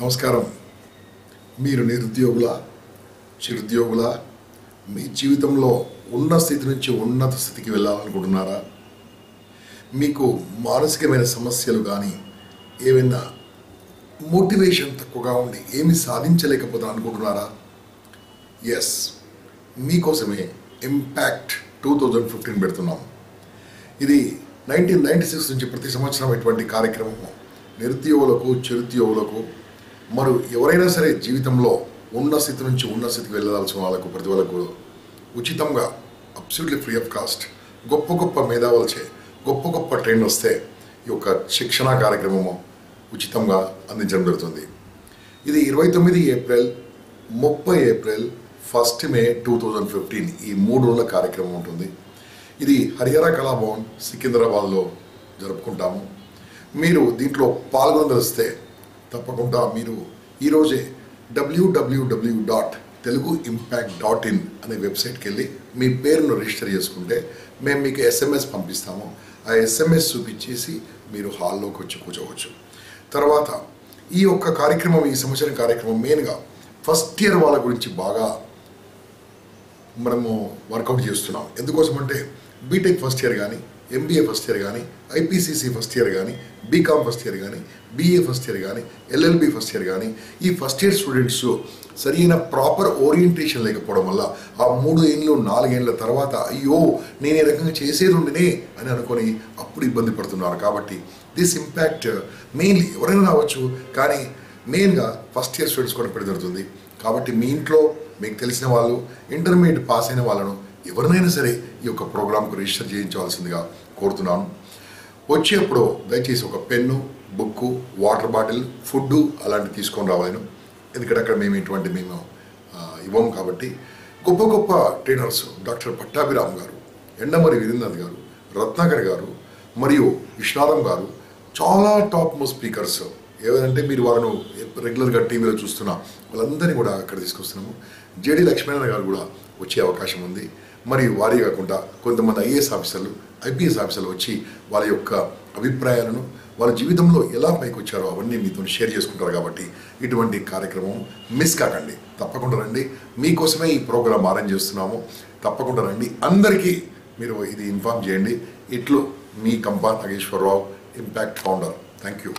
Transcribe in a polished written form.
నమస్కారం. మీరు నిరుద్యోగుల, చిరుద్యోగుల, మీ జీవితంలో ఉన్న స్థితి నుంచి ఉన్నత స్థితికి వెళ్ళాలనుకుంటున్నారా? మీకు మానసికమైన సమస్యలు కానీ ఏమైనా మోటివేషన్ తక్కువగా ఉండి ఏమి సాధించలేకపోతా అనుకుంటున్నారా? ఎస్, మీకోసమే ఇంపాక్ట్ 2015 పెడుతున్నాం. ఇది 1996 నుంచి ప్రతి సంవత్సరం ఇటువంటి కార్యక్రమం నిరుద్యోగులకు, చిరుద్యోగులకు మరియు ఎవరైనా సరే జీవితంలో ఉన్న స్థితి నుంచి ఉన్న స్థితికి వెళ్ళాల్సిన వాళ్ళకు ప్రతి వాళ్ళకు ఉచితంగా అబ్సల్యూట్లీ ఫ్రీ ఆఫ్ కాస్ట్ గొప్ప గొప్ప మేధావులచే గొప్ప గొప్ప ట్రైన్ వస్తే ఈ యొక్క శిక్షణా కార్యక్రమము ఉచితంగా అందించడం జరుగుతుంది. ఇది 29 ఏప్రిల్, 30 ఏప్రిల్, 1 మే 2015 ఈ 3 రోజుల కార్యక్రమం ఉంటుంది. ఇది హరిహర కళాభవన్ సికింద్రాబాద్లో జరుపుకుంటాము. మీరు దీంట్లో పాల్గొనదలిస్తే తప్పకుండా మీరు ఈరోజే www.teluguimpact.in అనే వెబ్సైట్కి వెళ్ళి మీ పేరును రిజిస్టర్ చేసుకుంటే మేము మీకు SMS పంపిస్తాము. ఆ SMS చూపించేసి మీరు హాల్లోకి వచ్చి కూర్చోవచ్చు. తర్వాత ఈ యొక్క కార్యక్రమం, ఈ సంవత్సరం కార్యక్రమం మెయిన్గా ఫస్ట్ ఇయర్ వాళ్ళ గురించి బాగా మనము వర్కౌట్ చేస్తున్నాం. ఎందుకోసం అంటే బీటెక్ ఫస్ట్ ఇయర్ కానీ, MBA ఫస్ట్ ఇయర్ కానీ, IPCC ఫస్ట్ ఇయర్ కానీ, బీకామ్ ఫస్ట్ ఇయర్ కానీ, BA ఫస్ట్ ఇయర్ కానీ, LLB ఫస్ట్ ఇయర్ కానీ, ఈ ఫస్ట్ ఇయర్ స్టూడెంట్స్ సరైన ప్రాపర్ ఓరియంటేషన్ లేకపోవడం వల్ల ఆ 3 ఏళ్ళు 4 ఏళ్ళ తర్వాత అయ్యో నేను ఈ రకంగా చేసేది ఉండినే అని అనుకొని అప్పుడు ఇబ్బంది పడుతున్నారు. కాబట్టి దిస్ ఇంపాక్ట్ మెయిన్లీ ఎవరైనా రావచ్చు, కానీ మెయిన్గా ఫస్ట్ ఇయర్ స్టూడెంట్స్ కూడా పెడుతుంది. కాబట్టి మీ ఇంట్లో మీకు తెలిసిన వాళ్ళు, ఇంటర్మీడియట్ పాస్ అయిన వాళ్ళను ఎవరినైనా సరే ఈ యొక్క ప్రోగ్రాంకు రిజిస్టర్ చేయించవలసిందిగా కోరుతున్నాను. వచ్చేప్పుడు దయచేసి ఒక pen, book, water bottle, food అలాంటివి తీసుకొని రావాలను. ఎందుకంటే అక్కడ మేము ఇవ్వము. కాబట్టి గొప్ప గొప్ప ట్రైనర్స్ డాక్టర్ పట్టాభిరామ్ గారు, ఎండమరి వీరేంద్రనాథ్ గారు, రత్నాకర్ గారు మరియు విశ్వనాథం గారు చాలా టాప్ మోస్ట్ స్పీకర్స్ ఏదంటే మీరు వాళ్ళను రెగ్యులర్గా టీవీలో చూస్తున్న వాళ్ళందరినీ కూడా అక్కడ తీసుకొస్తున్నాము. JD లక్ష్మీనారాయణ గారు కూడా వచ్చే అవకాశం ఉంది. మరియు వారే కాకుండా కొంతమంది IAS ఆఫీసర్లు, IPS ఆఫీసర్లు వచ్చి వాళ్ళ యొక్క అభిప్రాయాలను, వాళ్ళ జీవితంలో ఎలా పైకి వచ్చారో అవన్నీ మీతో షేర్ చేసుకుంటారు. కాబట్టి ఇటువంటి కార్యక్రమం మిస్ కాకండి, తప్పకుండా రండి. మీకోసమే ఈ ప్రోగ్రాం అరేంజ్ చేస్తున్నాము. తప్పకుండా రండి. అందరికీ మీరు ఇది ఇన్ఫార్మ్ చేయండి. ఇట్లు మీ Kampa Nageswararao, impact founder. Thank you.